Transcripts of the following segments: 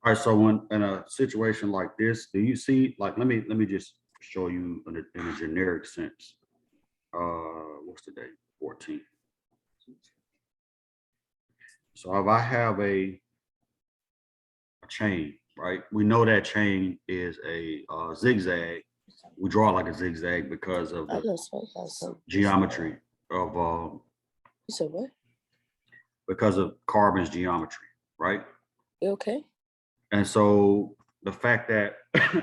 All right, so when in a situation like this, do you see, like, let me just show you in a generic sense. What's the date? 14th. So if I have a chain, right? We know that chain is a zigzag. We draw it like a zigzag because of the geometry of You said what? because of carbon's geometry, right? You okay? And so the fact that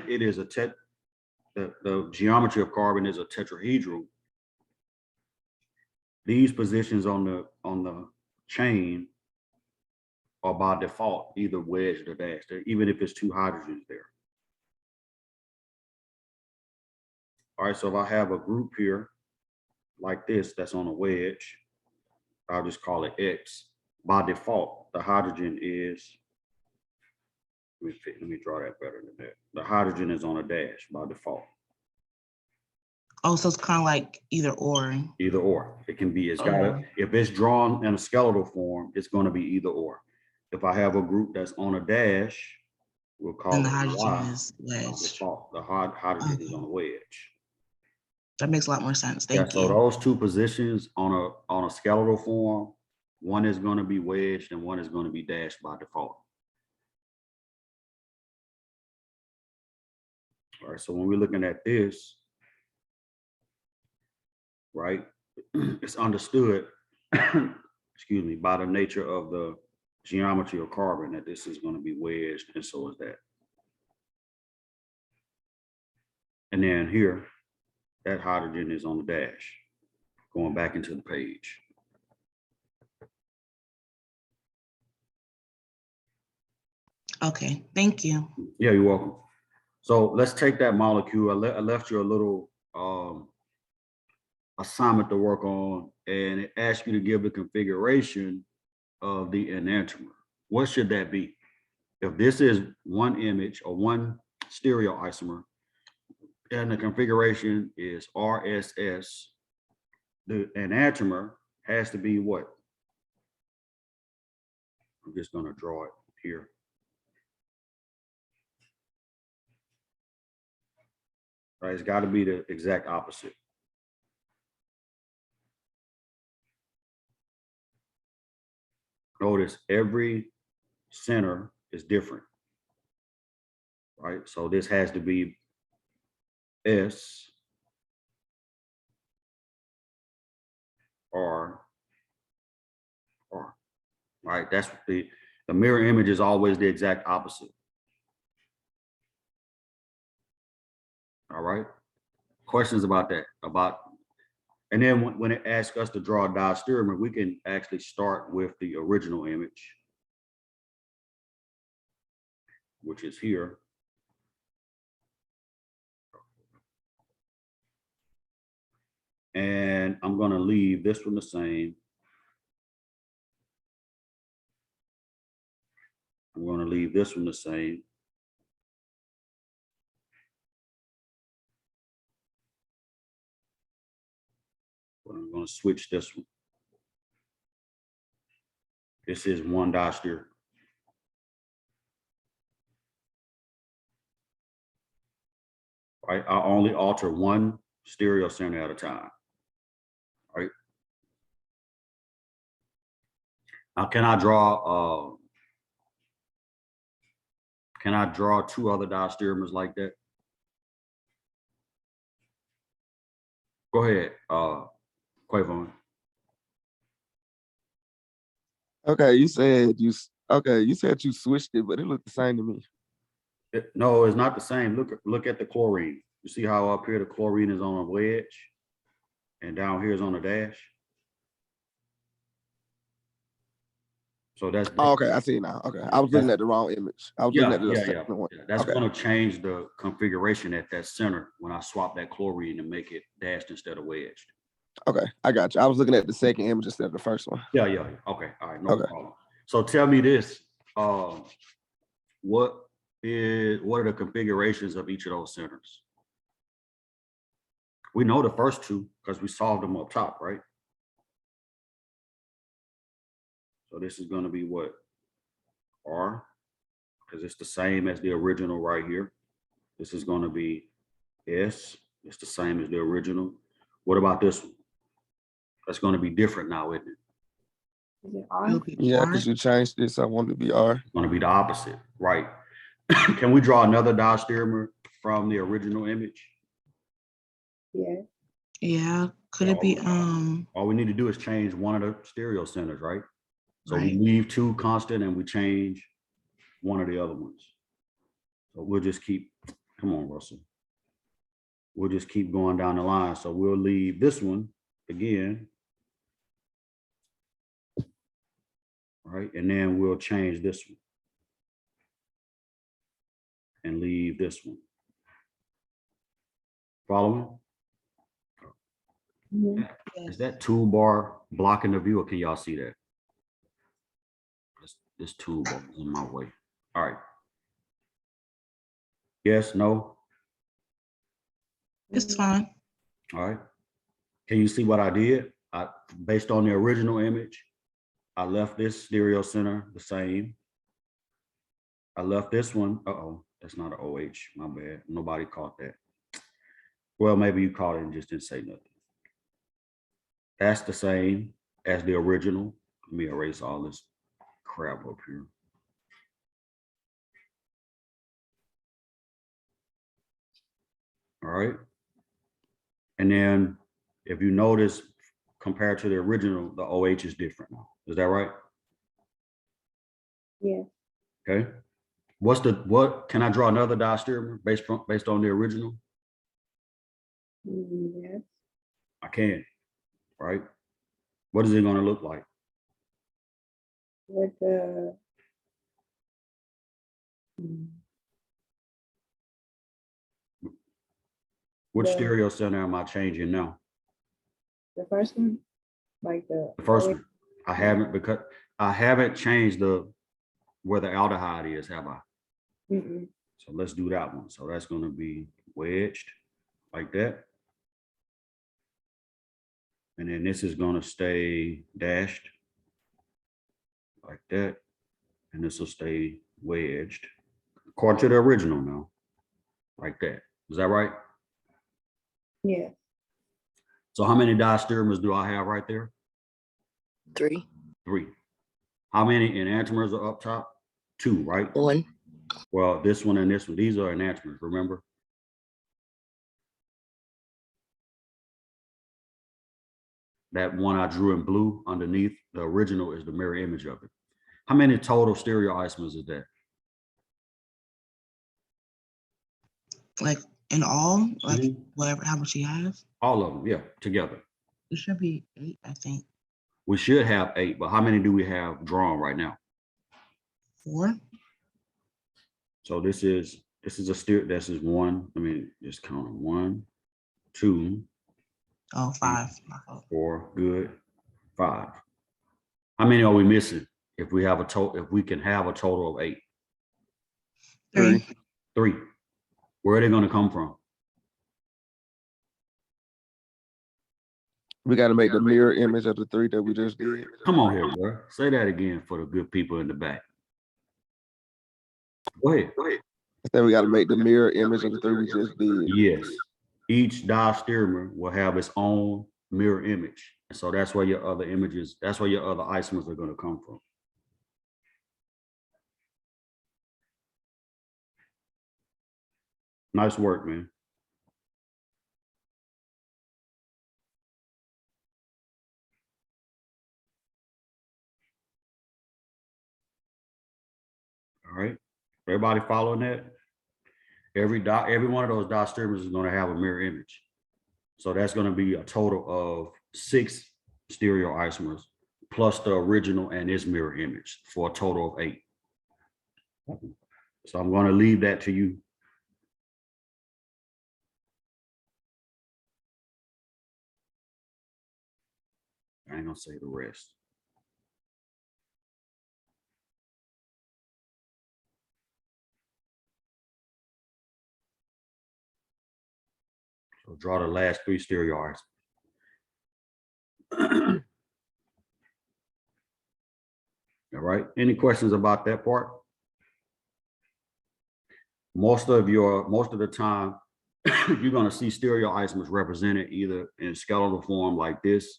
it is the geometry of carbon is a tetrahedral, these positions on the chain are by default either wedged or dashed, even if it's two hydrogens there. All right, so if I have a group here like this that's on a wedge, I'll just call it X. By default, the hydrogen is, let me draw that better than that. The hydrogen is on a dash by default. Oh, so it's kind of like either or. Either or. It can be, it's got to, if it's drawn in a skeletal form, it's going to be either or. If I have a group that's on a dash, we'll call And the it hydrogen Y. is wedged. The hydrogen is on a wedge. That makes a lot more sense. Thank you. So those two positions on a skeletal form, one is going to be wedged and one is going to be dashed by default. All right, so when we're looking at this, right, it's understood, excuse me, by the nature of the geometry of carbon that this is going to be wedged, and so is that. And then here, that hydrogen is on the dash, going back into the page. Okay, thank you. Yeah, you're welcome. So let's take that molecule. I left you a little assignment to work on, and it asks you to give the configuration of the enantiomer. What should that be? If this is one image or one stereoisomer, and the configuration is RSS, the enantiomer has to be what? I'm just going to draw it here. Right, it's got to be the exact opposite. Notice every center is different, right? So this has to be S, R, R, right? That's the mirror image is always the exact opposite. All right. Questions about that? And then when it asks us to draw a diastereomer, we can actually start with the original image, which is here. And I'm going to leave this one the same. I'm going to leave this one the same. But I'm going to switch this one. This is one diastereomer. Right, I only alter one stereo center at a time. Right. Now, can I draw two other diastereomers like that? Go ahead, Quavon. Okay, you said you switched it, but it looked the same to me. No, it's not the same. Look at the chlorine. You see how up here the chlorine is on a wedge and down here is on a dash? So that's okay, I see now. Okay, I was looking at the wrong image. I was looking at the second one. Yeah, that's going to change the configuration at that center when I swap that chlorine and make it dashed instead of wedged. Okay, I got you. I was looking at the second image instead of the first one. Yeah. Okay, all right, no problem. So tell me this, what are the configurations of each of those centers? We know the first two because we solved them up top, right? So this is gonna be what? R, because it's the same as the original right here. This is gonna be S, it's the same as the original. What about this one? That's gonna be different now, isn't it? Is it R? It'll be Yeah, R. because you changed this. I want to be R. It's gonna be the opposite, right? Can we draw another diastereomer from the original image? Yeah. Yeah, could it be, All we need to do is change one of the stereo centers, right? So we right. leave 2 constant and we change one of the other ones. So we'll just keep, come on, Russell. We'll just keep going down the line. So we'll leave this one again. Right, and then we'll change this one. And leave this one. Following? Mhm. Is that toolbar blocking the view, or can y'all see that? This toolbar is in my way. All right. Yes, no? It's fine. All right. Can you see what I did? Based on the original image, I left this stereo center the same. I left this one. Uh-oh, that's not an OH, my bad. Nobody caught that. Well, maybe you caught it and just didn't say nothing. That's the same as the original. Let me erase all this crap up here. All right. And then if you notice, compared to the original, the OH is different now. Is that right? Yeah. Okay. Can I draw another diastereomer based on the original? Yes. I can, right? What is it going to look like? With the Which The- stereo center am I changing now? the first one, like the The first OH. one. I haven't, because I haven't changed where the aldehyde is, have I? Mm-mm. So let's do that one. So that's going to be wedged like that. And then this is going to stay dashed like that. And this will stay wedged according to the original now, like that. Is that right? Yeah. So how many diastereomers do I have right there? 3, 3. How many enantiomers are up top? 2, right? 1. Well, this one and this one, these are enantiomers, remember? That one I drew in blue underneath, the original is the mirror image of it. How many total stereoisomers is that? Like in all, like Mhm. whatever, how much you have, All of them, yeah, together. it should be 8, I think. We should have 8, but how many do we have drawn right now? 4. So this is this is 1. Let me just count them. 1, 2, Oh, 5. My fault. 4, good, 5. How many are we missing if we have a total, if we can have a total of 8? 3. 3. Where are they going to come from? We got to make the mirror image of the 3 that we just did. Come on here, bro. Say that again for the good people in the back. Go ahead. Then we got to make the mirror image of the 3 we just did. Yes. Each diastereomer will have its own mirror image. And so that's where your other images, that's where your other isomers are going to come from. Nice work, man. All right. Everybody following that? Every one of those diastereomers is going to have a mirror image. So that's going to be a total of 6 stereoisomers plus the original and its mirror image for a total of 8. So I'm going to leave that to you. I ain't going to say the rest. So draw the last 3 stereoisomers. All right, any questions about that part? Most of the time, you're gonna see stereoisomers represented either in skeletal form like this,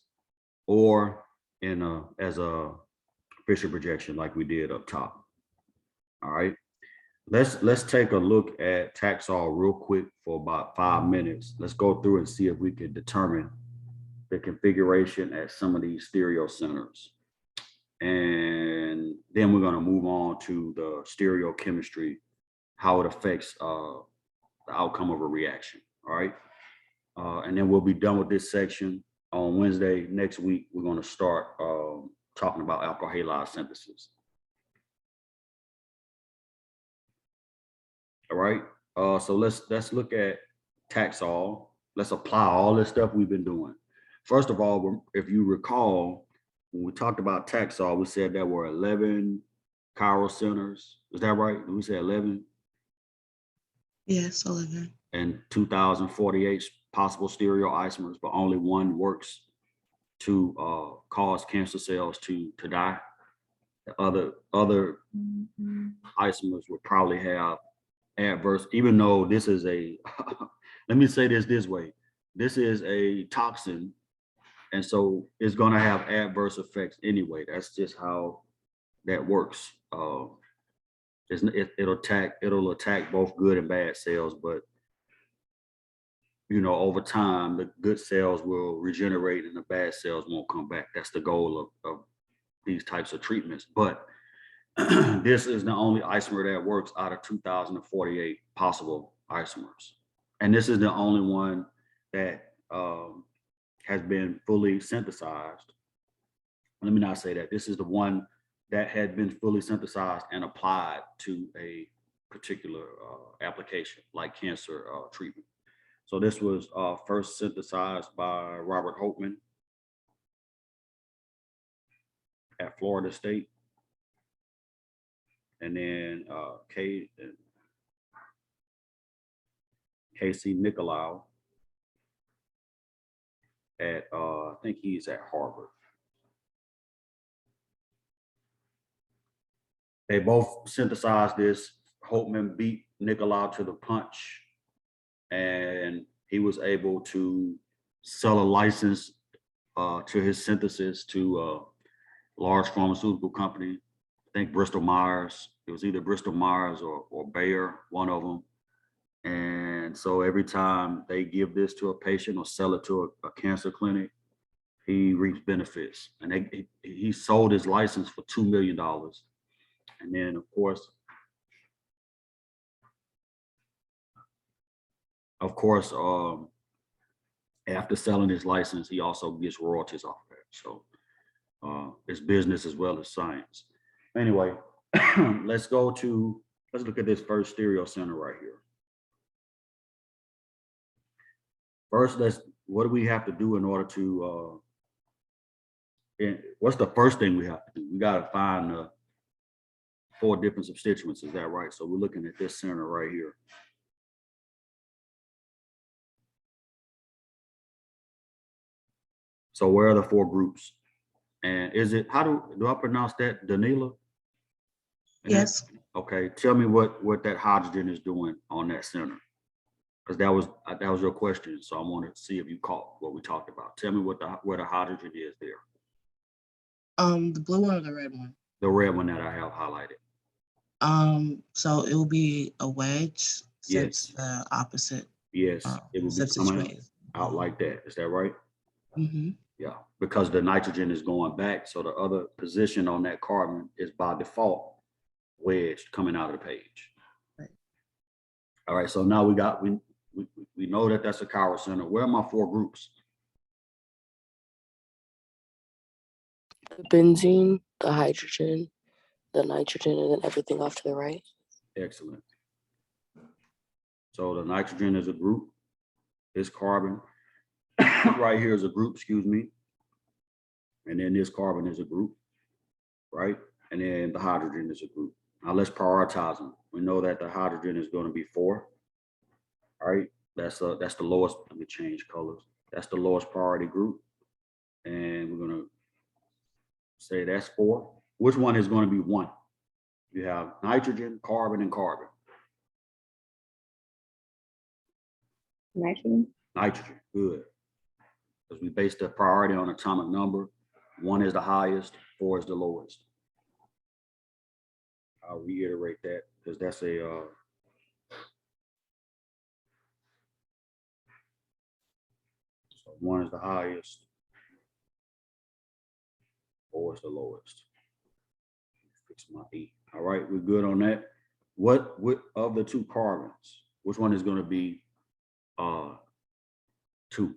or in as a Fisher projection like we did up top. All right, let's take a look at Taxol real quick for about 5 minutes. Let's go through and see if we can determine the configuration at some of these stereo centers. And then we're gonna move on to the stereochemistry, how it affects the outcome of a reaction. All right. And then we'll be done with this section on Wednesday. Next week, we're going to start talking about alkyl halide synthesis. All right. So let's look at Taxol. Let's apply all this stuff we've been doing. First of all, if you recall, when we talked about Taxol, we said there were 11 chiral centers. Is that right? We said 11. Yes, 11. And 2,048 possible stereoisomers, but only one works to cause cancer cells to die. The other isomers would probably have adverse, even though this is a, let me say this way, this is a toxin, and so it's gonna have adverse effects anyway. That's just how that works. It'll attack both good and bad cells, but you know, over time, the good cells will regenerate and the bad cells won't come back. That's the goal of these types of treatments. But this is the only isomer that works out of 2,048 possible isomers. And this is the only one that has been fully synthesized. Let me not say that. This is the one that had been fully synthesized and applied to a particular application, like cancer treatment. So this was first synthesized by Robert Holtman at Florida State. And then Casey Nicolau at, I think he's at Harvard. They both synthesized this. Holtman beat Nicolau to the punch, and he was able to sell a license to his synthesis to a large pharmaceutical company. I think Bristol Myers. It was either Bristol Myers or Bayer, one of them. And so every time they give this to a patient or sell it to a cancer clinic, he reaps benefits. And he sold his license for $2 million. And then, of course, after selling his license, he also gets royalties off of it. So it's business as well as science. Anyway, let's look at this first stereo center right here. First, what do we have to do in order to, what's the first thing we have to do? We got to find 4 different substituents, is that right? So we're looking at this center right here. So where are the 4 groups? And is it, how do I pronounce that? Danila? Yes. Okay, tell me what that hydrogen is doing on that center. Because that was your question. So I wanted to see if you caught what we talked about. Tell me where the hydrogen is there. The blue one or the red one? The red one that I have highlighted. So it will be a wedge since Yes. the opposite. Yes, it will be substance coming rate. out like that. Is that right? Mm-hmm. Yeah, because the nitrogen is going back. So the other position on that carbon is by default wedged coming out of the page. Right. All right, so now we know that that's a chiral center. Where are my 4 groups? The benzene, the hydrogen, the nitrogen, and then everything off to the right. Excellent. So the nitrogen is a group. This carbon right here is a group, excuse me. And then this carbon is a group, right? And then the hydrogen is a group. Now let's prioritize them. We know that the hydrogen is going to be 4. All right, that's the lowest. Let me change colors. That's the lowest priority group. And we're going to say that's 4. which one is going to be one? You have nitrogen, carbon, and carbon. Nitrogen. Nitrogen, good. Because we base the priority on atomic number. 1 is the highest, 4 is the lowest. I'll reiterate that because that's a so 1 is the highest, 4 is the lowest. Fix my E. All right, we're good on that. What of the 2 carbons, which one is going to be 2?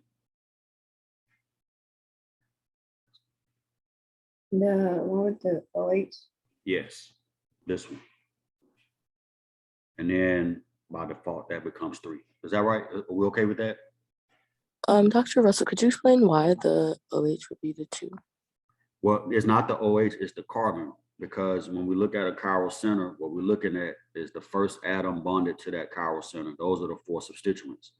The one with the OH. Yes, this one. And then by default, that becomes 3. Is that right? Are we okay with that? Dr. Russell, could you explain why the OH would be the 2? Well, it's not the OH, it's the carbon. Because when we look at a chiral center, what we're looking at is the first atom bonded to that chiral center. Those are the 4 substituents.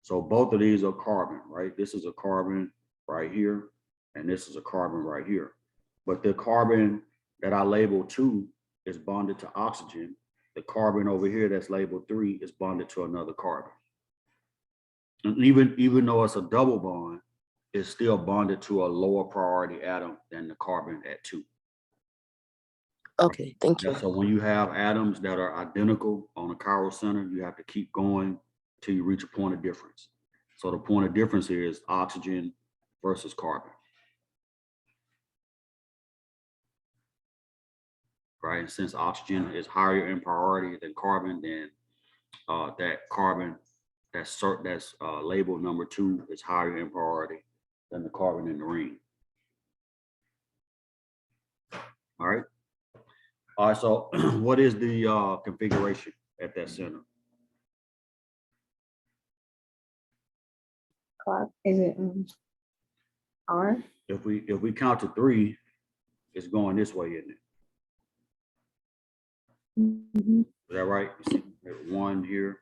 So both of these are carbon, right? This is a carbon right here, and this is a carbon right here. But the carbon that I labeled 2 is bonded to oxygen. The carbon over here that's labeled 3 is bonded to another carbon. And even though it's a double bond, it's still bonded to a lower priority atom than the carbon at 2. Okay, thank you. Yeah, so when you have atoms that are identical on a chiral center, you have to keep going till you reach a point of difference. So the point of difference here is oxygen versus carbon. Right, and since oxygen is higher in priority than carbon, then that carbon that's labeled number 2 is higher in priority than the carbon in the ring. All right. All right, so what is the configuration at that center? Clock. Is it R? If we count to 3, it's going this way, isn't it? Mm-hmm. Is that right? You see 1 here,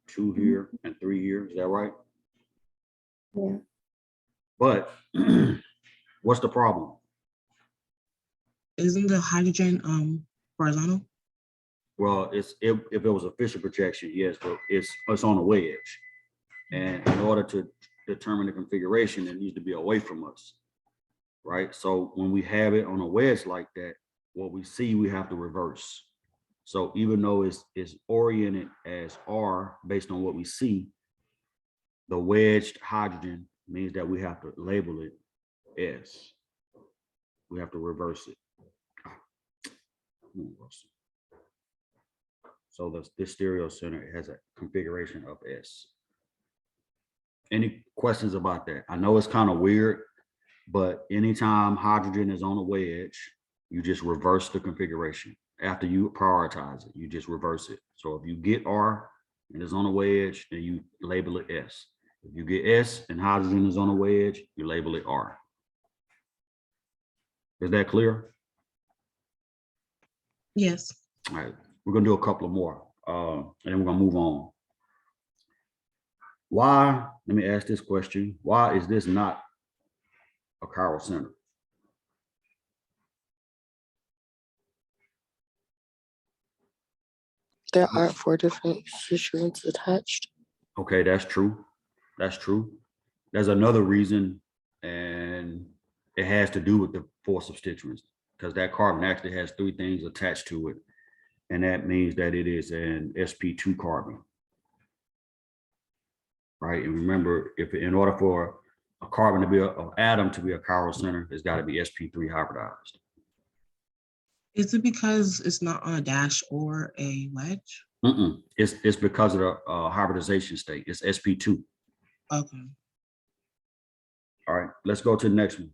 2 here, and 3 here. Is that right? Yeah. But what's the problem? Isn't the hydrogen horizontal? Well, if it was a Fisher projection, yes, but it's on a wedge. And in order to determine the configuration, it needs to be away from us, right? So when we have it on a wedge like that, what we see, we have to reverse. So even though it's oriented as R based on what we see, the wedged hydrogen means that we have to label it S. We have to reverse it. So this stereo center has a configuration of S. Any questions about that? I know it's kind of weird, but anytime hydrogen is on a wedge, you just reverse the configuration. After you prioritize it, you just reverse it. So if you get R and it's on a wedge, then you label it S. If you get S and hydrogen is on a wedge, you label it R. Is that clear? Yes. All right, we're gonna do a couple of more, and then we're gonna move on. Why, let me ask this question. Why is this not a chiral center? There are 4 different substituents attached. Okay, that's true. That's true. There's another reason, and it has to do with the 4 substituents, because that carbon actually has 3 things attached to it. And that means that it is an sp2 carbon. Right, and remember, in order for a carbon to be an atom to be a chiral center, it's got to be sp3 hybridized. Is it because it's not on a dash or a wedge? It's because of the hybridization state. It's sp2. Okay. All right, let's go to the next one.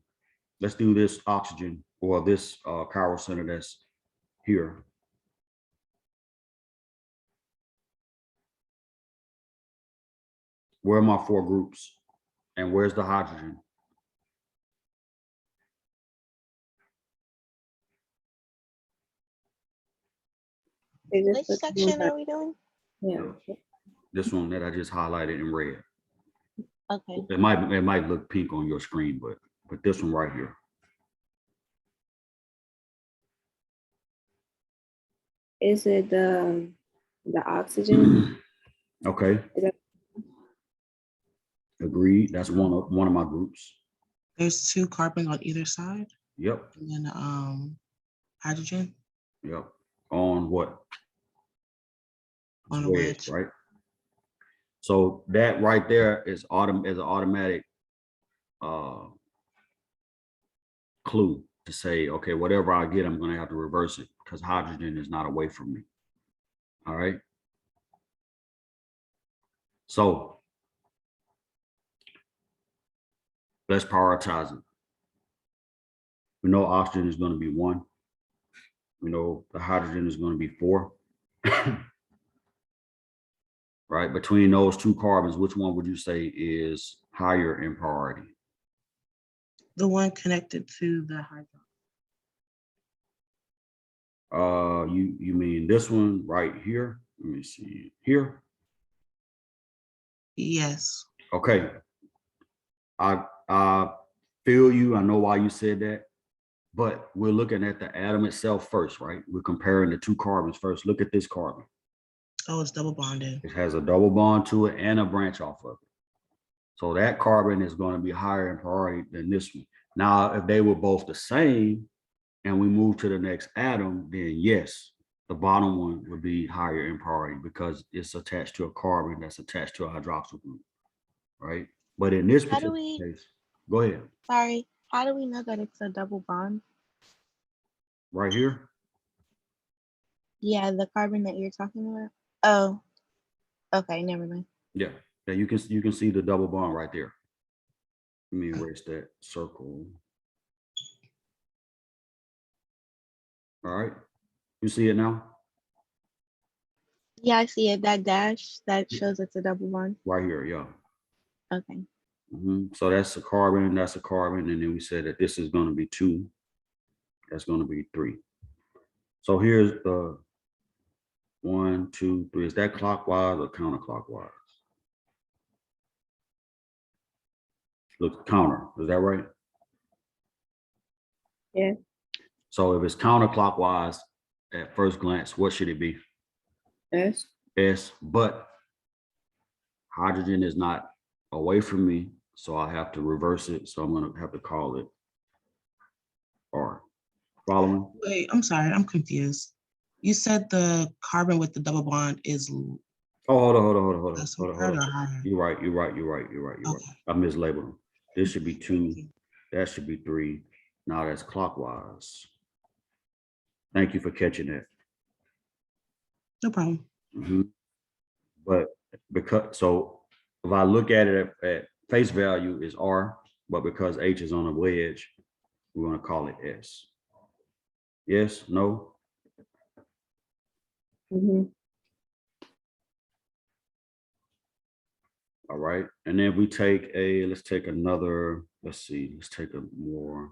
Let's do this oxygen, or this chiral center that's here. Where are my 4 groups? And where's the hydrogen? Which section are we doing? Yeah. This one that I just highlighted in red. Okay. It might look pink on your screen, but this one right here. Is it the oxygen? Okay, Is that- agreed. That's one of my groups. There's 2 carbons on either side, Yep, and then hydrogen yep. On what? on a Wedge, wedge. right? So that right there is an automatic clue to say, okay, whatever I get, I'm gonna have to reverse it because hydrogen is not away from me. All right. So let's prioritize it. We know oxygen is going to be 1. We know the hydrogen is going to be 4. Right? Between those 2 carbons, which one would you say is higher in priority? The one connected to the hydrogen. You mean this one right here? Let me see here. Yes. Okay. I feel you. I know why you said that, but we're looking at the atom itself first, right? We're comparing the 2 carbons first. Look at this carbon. Oh, it's double bonded. It has a double bond to it and a branch off of it. So that carbon is going to be higher in priority than this one. Now, if they were both the same and we move to the next atom, then yes, the bottom one would be higher in priority because it's attached to a carbon that's attached to a hydroxyl group, right? But in this How do particular we, case, go ahead, sorry, how do we know that it's a double bond? right here. Yeah, the carbon that you're talking about. Oh, okay, never mind. Yeah, you can see the double bond right there. Let me erase that circle. All right, you see it now? Yeah, I see it. That dash that shows it's a double bond. Right here, yeah. Okay. So that's a carbon, and then we said that this is going to be 2. That's going to be 3. So here's the 1, 2, 3. Is that clockwise or counterclockwise? Look, counter. Is that right? Yeah. So if it's counterclockwise, at first glance, what should it be? S. S, but hydrogen is not away from me, so I have to reverse it. So I'm going to have to call it R. Following? Wait, I'm sorry, I'm confused. You said the carbon with the double bond is Oh, hold on. less hard or higher? You're right. Okay. I mislabeled them. This should be 2. you. That should be 3. Now that's clockwise. Thank you for catching that. No problem. But so if I look at it at face value is R, but because H is on a wedge, we're going to call it S. Yes, no? Mhm. All right. And then we take let's take another, let's take a more,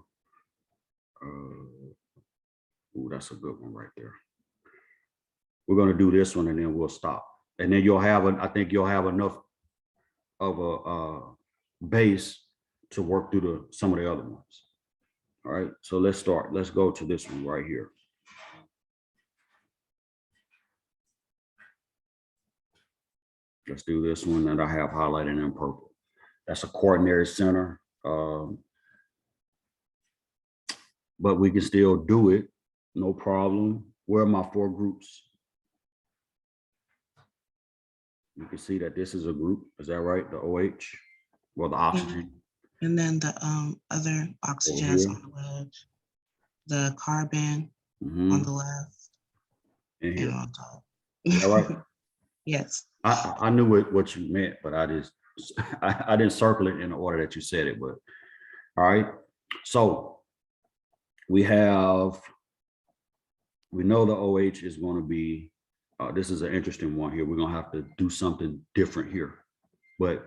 that's a good one right there. We're going to do this one and then we'll stop. And then I think you'll have enough of a base to work through some of the other ones. All right. So let's start. Let's go to this one right here. Let's do this one that I have highlighted in purple. That's a quaternary center. But we can still do it. No problem. Where are my 4 groups? You can see that this is a group. Is that right? The OH, well, the oxygen. And then the other oxygen is here. on the wedge, the carbon Mhm. on the left And and here. on top. Is that right? Yes. I knew what you meant, but I didn't circle it in the order that you said it. But all right. So we know the OH is going to be. This is an interesting one here. We're going to have to do something different here, but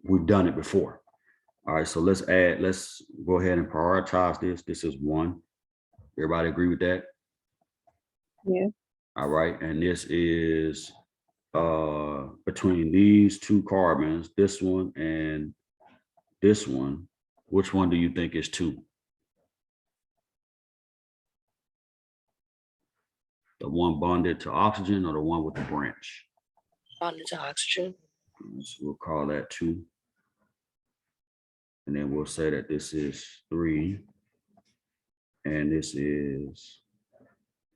we've done it before. All right. So let's go ahead and prioritize this. This is 1. Everybody agree with that? Yeah. All right. And this is between these 2 carbons, this one and this one, which one do you think is 2? The one bonded to oxygen or the one with the branch? Bonded to oxygen. So we'll call that 2. And then we'll say that this is 3. And this is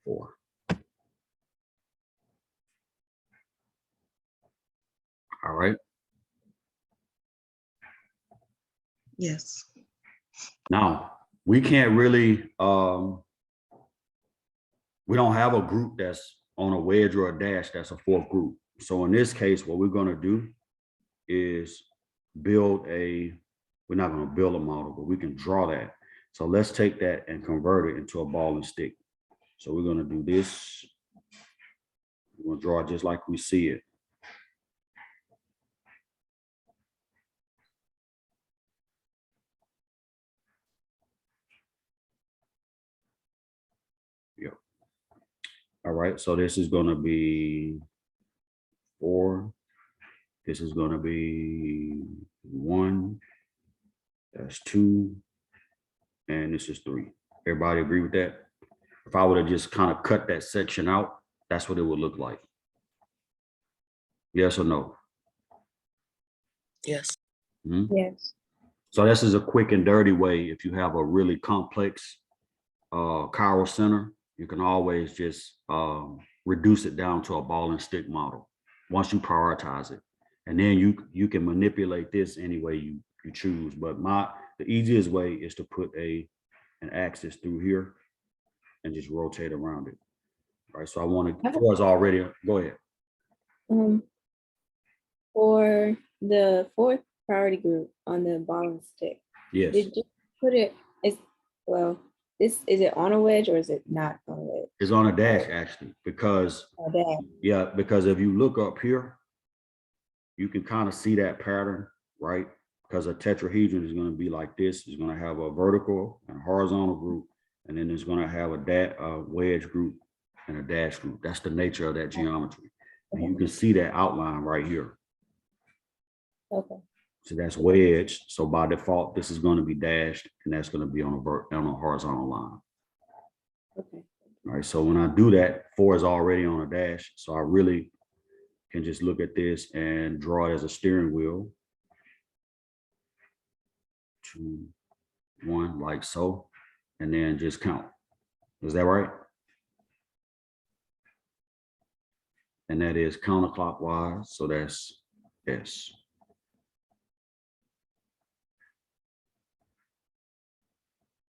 4. All right. Yes. Now, we can't really, we don't have a group that's on a wedge or a dash that's a 4th group. So in this case, what we're going to do is build we're not going to build a model, but we can draw that. So let's take that and convert it into a ball and stick. So we're going to do this. We're going to draw it just like we see it. Yep. All right, so this is going to be 4. This is going to be 1. That's 2. And this is 3. Everybody agree with that? If I would have just kind of cut that section out, that's what it would look like. Yes or no? Yes. Yes. So this is a quick and dirty way. If you have a really complex chiral center, you can always just reduce it down to a ball and stick model once you prioritize it. And then you can manipulate this any way you choose. But the easiest way is to put an axis through here and just rotate around it. All right, so I want to, Floor's already, go ahead. For the 4th priority group on the ball and stick, Yes, did you put it, is it on a wedge or is it not on a wedge? it's on a dash actually, because Oh, that. yeah, because if you look up here, you can kind of see that pattern, right? Because a tetrahedron is going to be like this. It's going to have a vertical and horizontal group, and then it's going to have a wedge group and a dash group. That's the nature of that geometry. And you can see that outline right here. Okay. So that's wedged. So by default, this is going to be dashed, and that's going to be on a horizontal line. Okay. All right. So when I do that, 4 is already on a dash. So I really can just look at this and draw it as a steering wheel. 2, 1, like so, and then just count. Is that right? And that is counterclockwise. So that's S.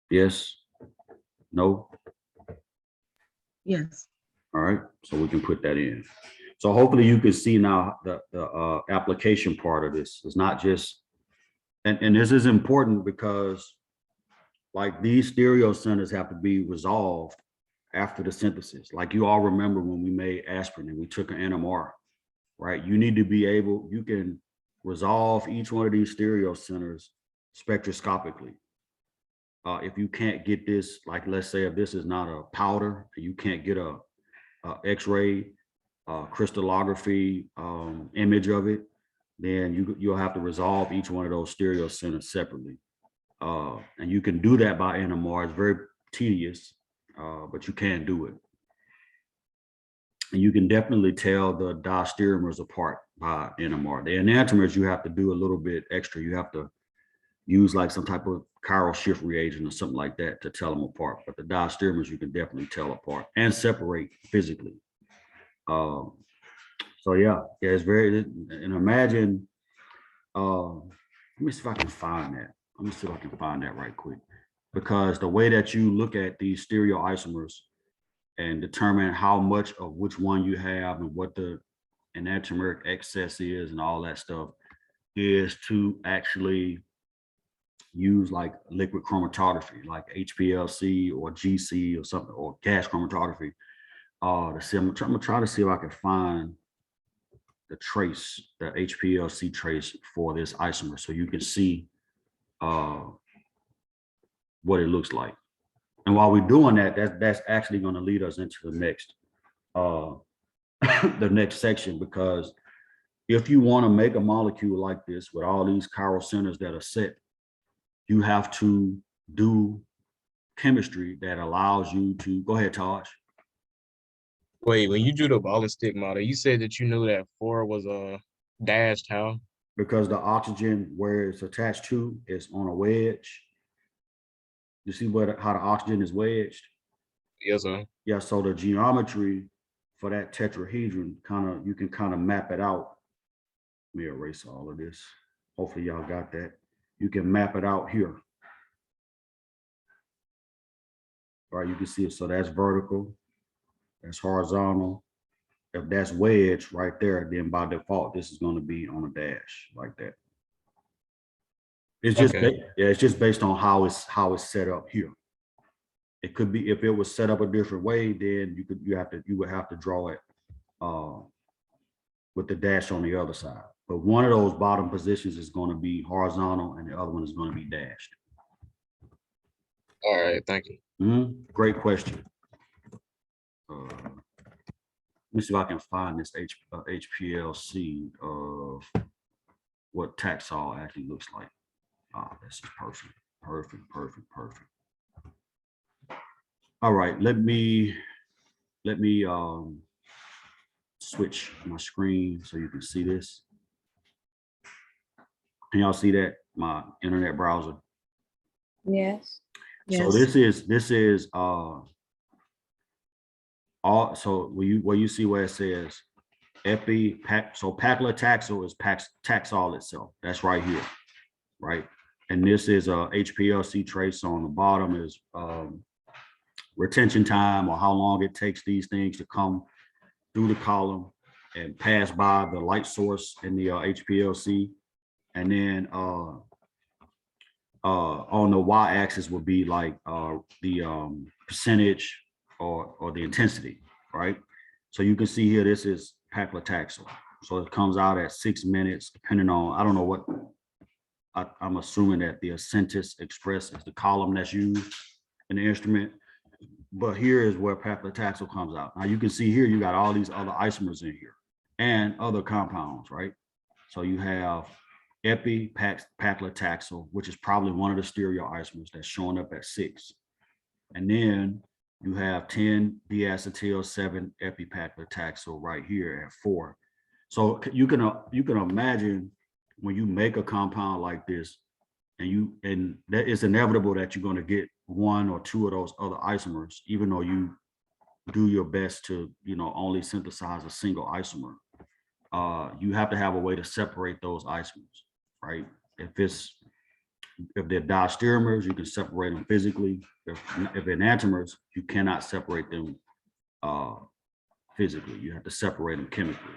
Yes? No? Yes. All right, so we can put that in. So hopefully you can see now the application part of this. It's not just, and this is important because like these stereo centers have to be resolved after the synthesis. Like you all remember when we made aspirin and we took an NMR, right? You need to be able, you can resolve each one of these stereo centers spectroscopically. If you can't get this, like let's say if this is not a powder, you can't get a X-ray crystallography image of it, then you'll have to resolve each one of those stereo centers separately. And you can do that by NMR. It's very tedious, but you can do it. And you can definitely tell the diastereomers apart by NMR. The enantiomers, you have to do a little bit extra. You have to use like some type of chiral shift reagent or something like that to tell them apart. But the diastereomers, you can definitely tell apart and separate physically. So yeah, it's very, and imagine, let me see if I can find that. Let me see if I can find that right quick. Because the way that you look at these stereoisomers and determine how much of which one you have and what the enantiomeric excess is and all that stuff is to actually use like liquid chromatography, like Hplc or GC or something, or gas chromatography. I'm gonna try to see if I can find the trace, the Hplc trace for this isomer, so you can see what it looks like. And while we're doing that, that's actually going to lead us into the next the next section, because if you want to make a molecule like this with all these chiral centers that are set, you have to do chemistry that allows you to, go ahead, Taj. Wait, when you drew the ball and stick model, you said that you knew that 4 was dashed how? Because the oxygen where it's attached to is on a wedge. You see how the oxygen is wedged? Yes, sir. Yeah, so the geometry for that tetrahedron you can kind of map it out. Let me erase all of this. Hopefully y'all got that. You can map it out here. All right, you can see it. So that's vertical, that's horizontal. If that's wedge right there, then by default, this is going to be on a dash like that. It's just Okay. it's just based on how it's set up here. It could be if it was set up a different way, then you would have to draw it with the dash on the other side. But one of those bottom positions is going to be horizontal, and the other one is going to be dashed. All right, thank you. Great question. Let me see if I can find this HPLC of what Taxol actually looks like. This is perfect, perfect, perfect, perfect. All right, let me switch my screen so you can see this. Can y'all see that? My internet browser. Yes. So this is all. So where you see where it says so paclitaxel is Taxol itself. That's right here, right? And this is a Hplc trace. On the bottom is retention time, or how long it takes these things to come through the column and pass by the light source in the Hplc. And then on the y-axis would be like the percentage or the intensity, right? So you can see here, this is paclitaxel. So it comes out at 6 minutes, depending on, I don't know what, I'm assuming that the Ascentus Express is the column that's used in the instrument. But here is where paclitaxel comes out. Now you can see here, you got all these other isomers in here and other compounds, right? So you have paclitaxel, which is probably one of the stereoisomers that's showing up at 6. And then you have 10-diacetyl 7 epipaclitaxel right here at 4. So you can imagine when you make a compound like this, and that it's inevitable that you're going to get 1 or 2 of those other isomers, even though you do your best to only synthesize a single isomer. You have to have a way to separate those isomers, right? If they're diastereomers, you can separate them physically. If enantiomers, you cannot separate them physically. You have to separate them chemically.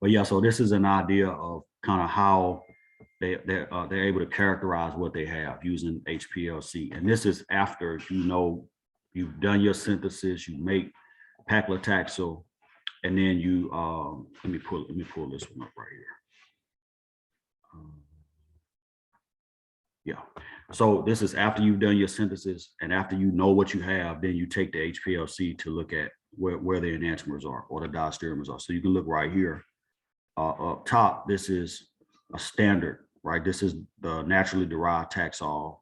But yeah, so this is an idea of kind of how they're able to characterize what they have using HPLC. And this is after you've done your synthesis, you make paclitaxel, and then you let me pull this one up right here. Yeah, so this is after you've done your synthesis, and after you know what you have, then you take the HPLC to look at where the enantiomers are or the diastereomers are. So you can look right here up top. This is a standard, right? This is the naturally derived Taxol,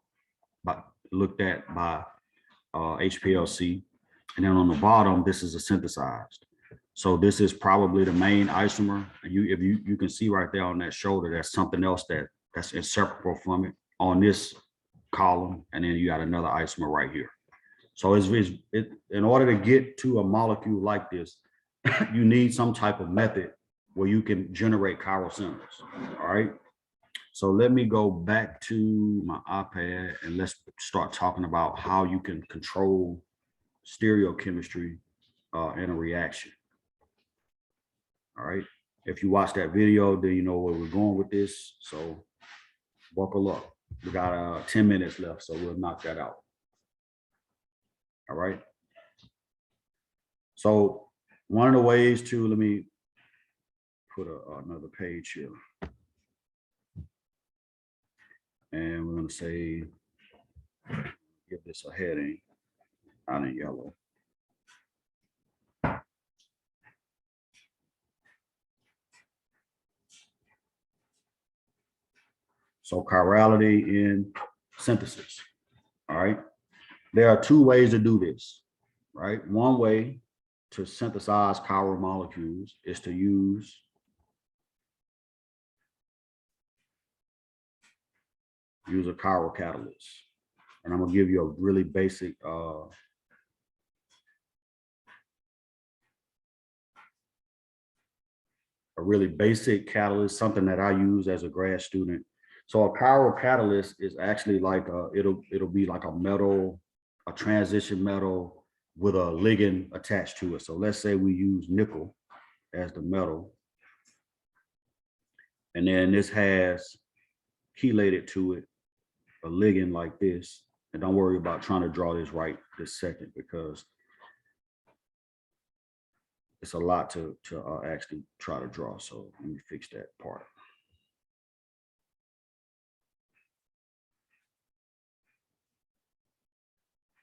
looked at by HPLC, and then on the bottom, this is a synthesized. So this is probably the main isomer. And you can see right there on that shoulder, that's something else that's inseparable from it on this column, and then you got another isomer right here. So in order to get to a molecule like this, you need some type of method where you can generate chiral centers. All right. So let me go back to my iPad and let's start talking about how you can control stereochemistry in a reaction. All right. If you watch that video, then you know where we're going with this. So buckle up. We got 10 minutes left, so we'll knock that out. All right. So one of the ways to, let me put another page here. And we're going to say, give this a heading out in yellow. So chirality in synthesis. All right. There are 2 ways to do this. right? One way to synthesize chiral molecules is to use a chiral catalyst. And I'm gonna give you a really basic catalyst, something that I use as a grad student. So a chiral catalyst is actually like it'll be like a metal, a transition metal with a ligand attached to it. So let's say we use nickel as the metal, and then this has chelated to it a ligand like this. And don't worry about trying to draw this right this second, because it's a lot to actually try to draw. So let me fix that part.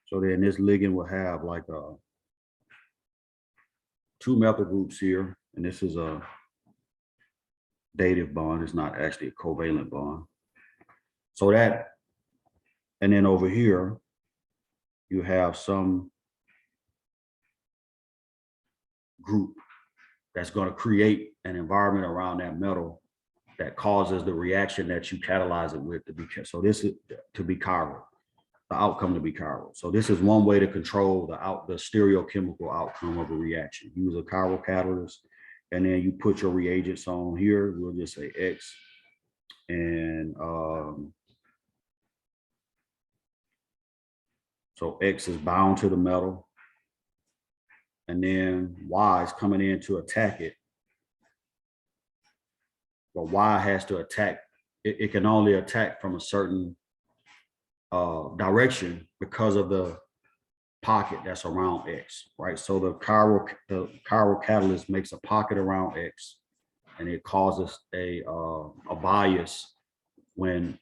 So then this ligand will have like two methyl groups here, and this is a dative bond. It's not actually a covalent bond. So that, and then over here, you have some group that's going to create an environment around that metal that causes the reaction that you catalyze it with to be. So this is to be chiral, the outcome to be chiral. So this is one way to control the stereochemical outcome of a reaction. Use a chiral catalyst, and then you put your reagents on here. We'll just say X, and so X is bound to the metal, and then Y is coming in to attack it. But Y has to attack, it can only attack from a certain direction because of the pocket that's around X, right? So the chiral catalyst makes a pocket around X, and it causes a bias when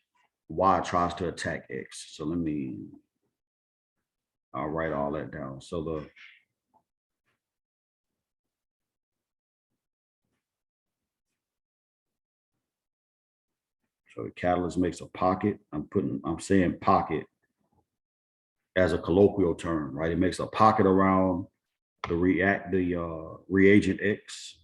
Y tries to attack X. So I'll write all that down. So the catalyst makes a pocket. I'm saying pocket as a colloquial term, right? It makes a pocket around the reagent X.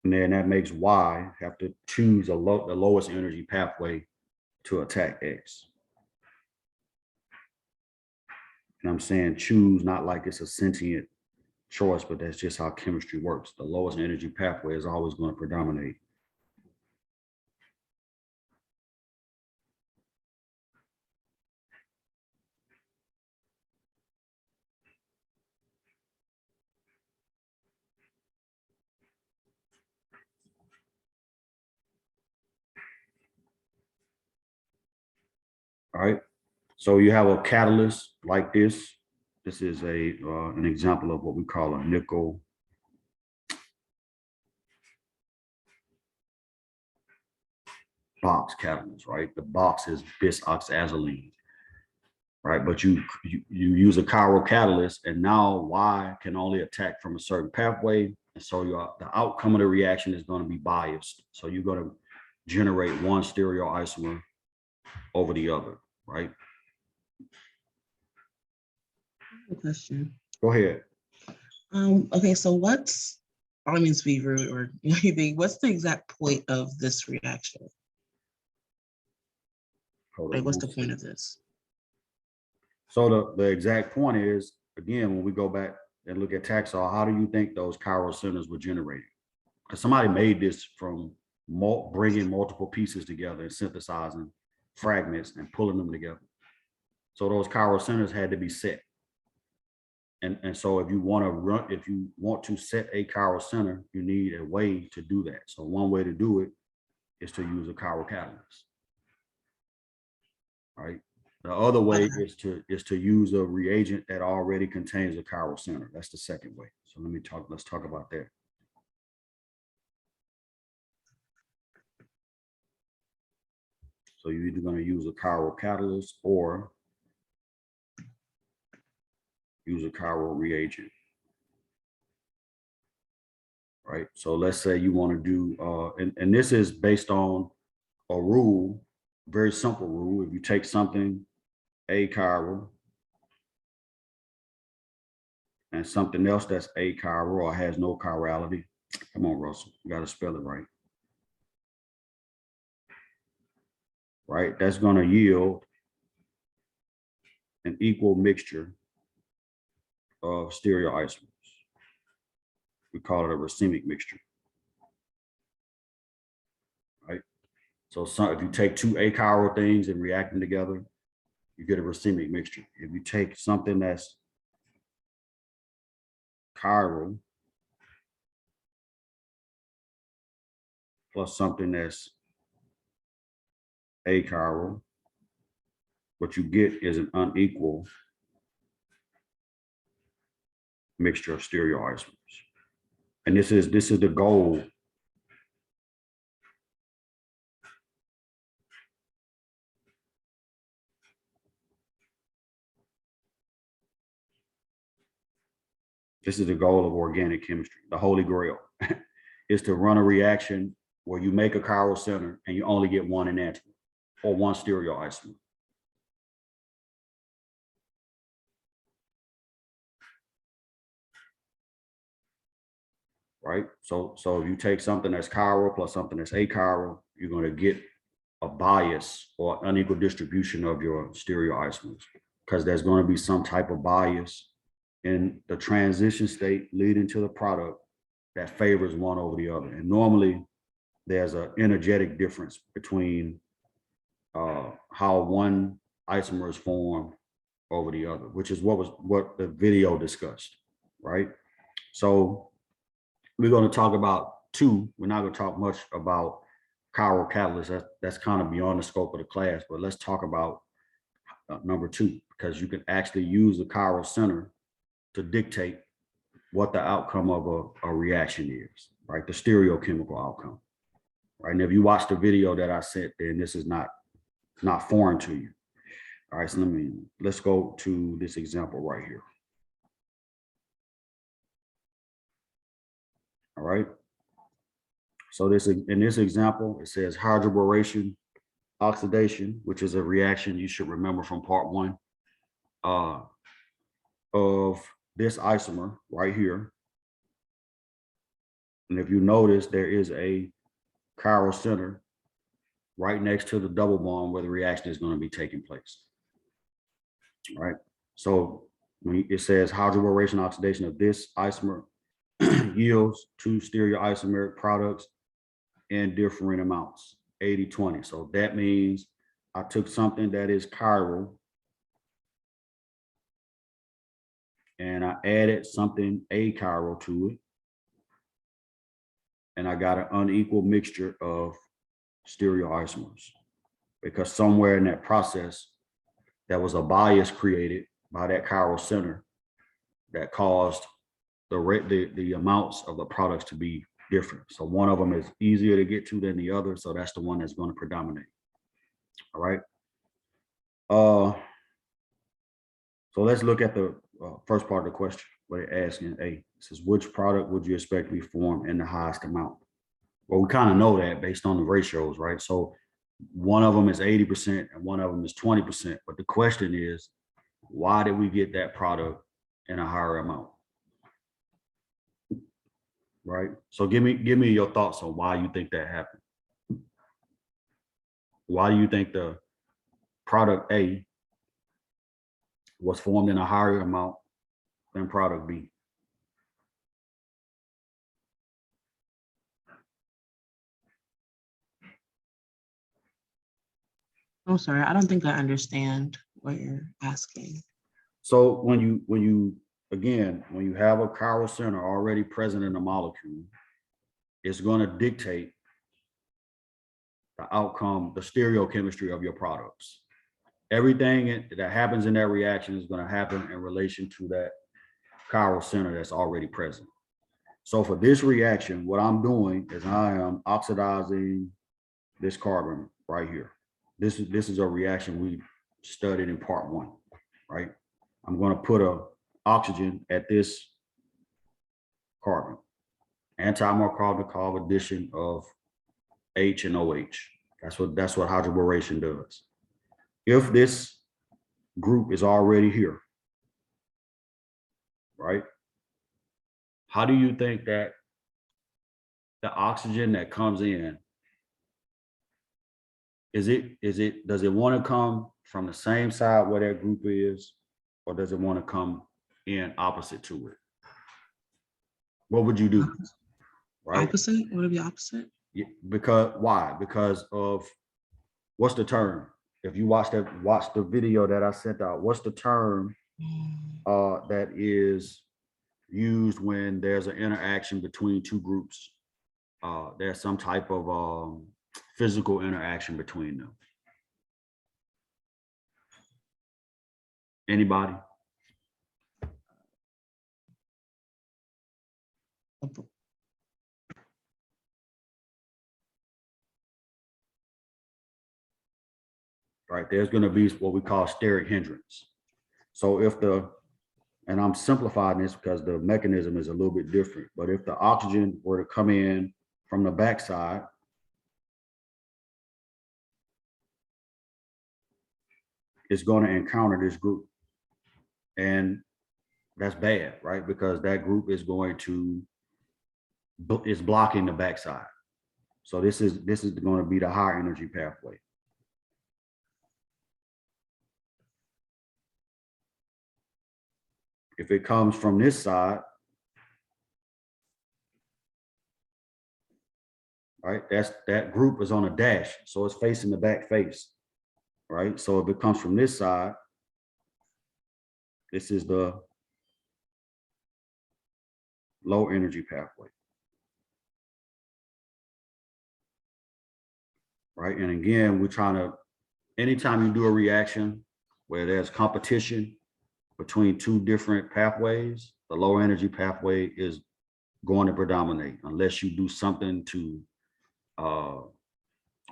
And then that makes Y have to choose the lowest energy pathway to attack X. And I'm saying choose, not like it's a sentient choice, but that's just how chemistry works. The lowest energy pathway is always going to predominate. All right. So you have a catalyst like this. This is an example of what we call a nickel box catalyst, right? The box is bisoxazoline, right? But you use a chiral catalyst, and now Y can only attack from a certain pathway, and so the outcome of the reaction is going to be biased. So you're going to generate one stereoisomer over the other, right? Question. Go ahead. Okay, so I don't mean to be rude or anything, what's the exact point of this reaction? Like, what's the point of this? So the exact point is, again, when we go back and look at Taxol, how do you think those chiral centers were generated? Because somebody made this from bringing multiple pieces together and synthesizing fragments and pulling them together. So those chiral centers had to be set. And so if you want to set a chiral center, you need a way to do that. So one way to do it is to use a chiral catalyst. Right. The other way is to use a reagent that already contains a chiral center. That's the second way. So let's talk about that. So you're either going to use a chiral catalyst or use a chiral reagent. right? So let's say you want to do, and this is based on a rule, very simple rule. If you take something achiral and something else that's achiral or has no chirality, come on, Russell, you got to spell it right. Right, that's going to yield an equal mixture of stereoisomers. We call it a racemic mixture. Right. So if you take two achiral things and react them together, you get a racemic mixture. If you take something that's chiral plus something that's achiral, what you get is an unequal mixture of stereoisomers. And this is the goal. This is the goal of organic chemistry. The holy grail is to run a reaction where you make a chiral center and you only get one enantiomer or one stereoisomer. Right? So if you take something that's chiral plus something that's achiral, you're going to get a bias or unequal distribution of your stereoisomers, because there's going to be some type of bias in the transition state leading to the product that favors one over the other. And normally there's an energetic difference between how one isomer is formed over the other, which is what the video discussed, right? So we're going to talk about two. We're not going to talk much about chiral catalysts. That's kind of beyond the scope of the class, but let's talk about number two, because you can actually use the chiral center to dictate what the outcome of a reaction is, right? The stereochemical outcome, right? And if you watch the video that I sent, then this is not foreign to you. All right, so let's go to this example right here. All right. So in this example, it says hydroboration oxidation, which is a reaction you should remember from part one of this isomer right here. And if you notice, there is a chiral center right next to the double bond where the reaction is going to be taking place. All right. So when it says hydroboration oxidation of this isomer yields two stereoisomeric products in different amounts, 80-20. So that means I took something that is chiral and I added something achiral to it, and I got an unequal mixture of stereoisomers, because somewhere in that process there was a bias created by that chiral center that caused the amounts of the products to be different. So one of them is easier to get to than the other, so that's the one that's going to predominate. All right. So let's look at the first part of the question, what it asks in A. It says, which product would you expect to be formed in the highest amount? Well, we kind of know that based on the ratios, right? So one of them is 80% and one of them is 20%. But the question is, why did we get that product in a higher amount? Right? So give me your thoughts on why you think that happened. Why do you think the product A was formed in a higher amount than product B? I'm sorry, I don't think I understand what you're asking. So when you have a chiral center already present in the molecule, it's going to dictate the outcome, the stereochemistry of your products. Everything that happens in that reaction is going to happen in relation to that chiral center that's already present. So for this reaction, what I'm doing is I am oxidizing this carbon right here. This is a reaction we studied in part one, right? I'm going to put a oxygen at this carbon. Anti-carbon-to-carbon addition of H and OH. That's what hydroboration does. If this group is already here, right? How do you think that the oxygen that comes in, does it want to come from the same side where that group is, or does it want to come in opposite to it? What would you do? Right? Opposite? Would it be opposite? Yeah, because why? Because of what's the term? If you watch the video that I sent out, what's the term that is used when there's an interaction between two groups? There's some type of physical interaction between them. Anybody? Right, there's going to be what we call steric hindrance. So if and I'm simplifying this because the mechanism is a little bit different, but if the oxygen were to come in from the backside, it's going to encounter this group. And that's bad, right? Because that group is going to, is blocking the backside. So this is going to be the higher energy pathway. If it comes from this side, right, that group is on a dash, so it's facing the back face, right? So if it comes from this side, this is the low energy pathway, right? And again, we're trying to, anytime you do a reaction where there's competition between two different pathways, the low energy pathway is going to predominate unless you do something to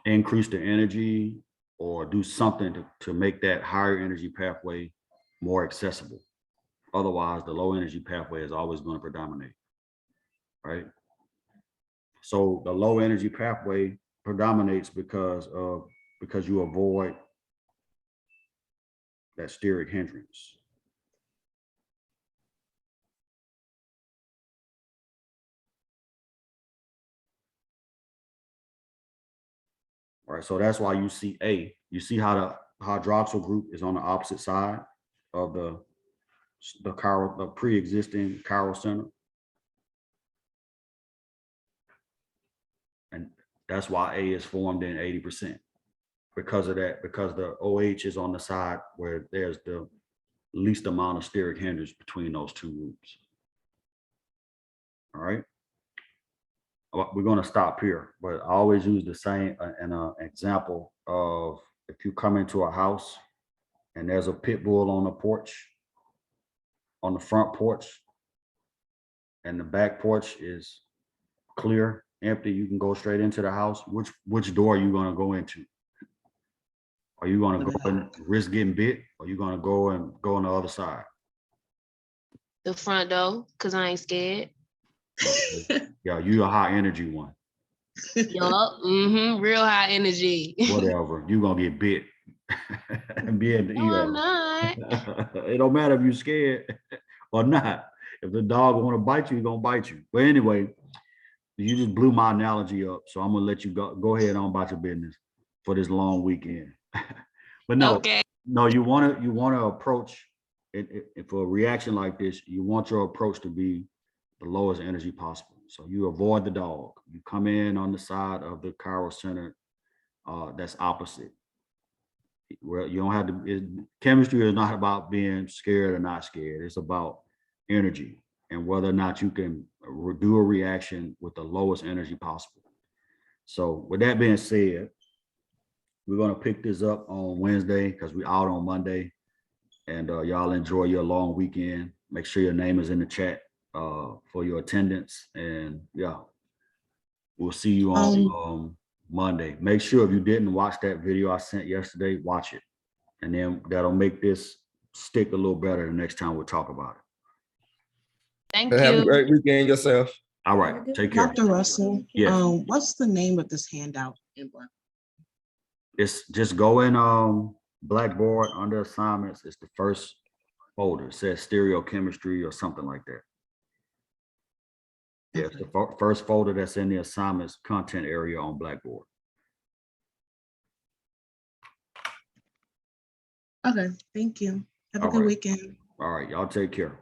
increase the energy or do something to make that higher energy pathway more accessible. Otherwise, the low energy pathway is always going to predominate, right? So the low energy pathway predominates because you avoid that steric hindrance. All right, so that's why you see you see how the hydroxyl group is on the opposite side of the pre-existing chiral center. And that's why A is formed in 80% because of that, because the OH is on the side where there's the least amount of steric hindrance between those two groups. All right. We're going to stop here, but I always use the same example of if you come into a house and there's a pit bull on the porch, on the front porch, and the back porch is clear, empty, you can go straight into the house. Which door are you going to go into? Are you going to go and risk getting bit, or are you going to go on the other side? The front door, because I ain't scared. Yeah, you a high energy one. Yup. Real high energy. Whatever, you gonna get bit. No, I'm not. It don't matter if you're scared or not. If the dog want to bite you, he's gonna bite you. But anyway, you just blew my analogy up, so I'm gonna let you go ahead on about your business for this long weekend. But no, Okay. no, you wanna approach it for a reaction like this. You want your approach to be the lowest energy possible. So you avoid the dog. You come in on the side of the chiral center that's opposite. Well, you don't have to, chemistry is not about being scared or not scared. It's about energy and whether or not you can do a reaction with the lowest energy possible. So with that being said, we're going to pick this up on Wednesday because we're out on Monday, and y'all enjoy your long weekend. Make sure your name is in the chat for your attendance, and yeah, we'll see you on Monday. Make sure if you didn't watch that video I sent yesterday, watch it, and then that'll make this stick a little better the next time we'll talk about it. Thank Have a you. great weekend yourself. All right, take care. Dr. Russell, Yes. what's the name of this handout in Black? It's just go in Blackboard under assignments. It's the first folder. It says stereochemistry or something like that. Yeah, it's the first folder that's in the assignments content area on Blackboard. Okay, thank you. Have a All good right. weekend. All right, y'all take care.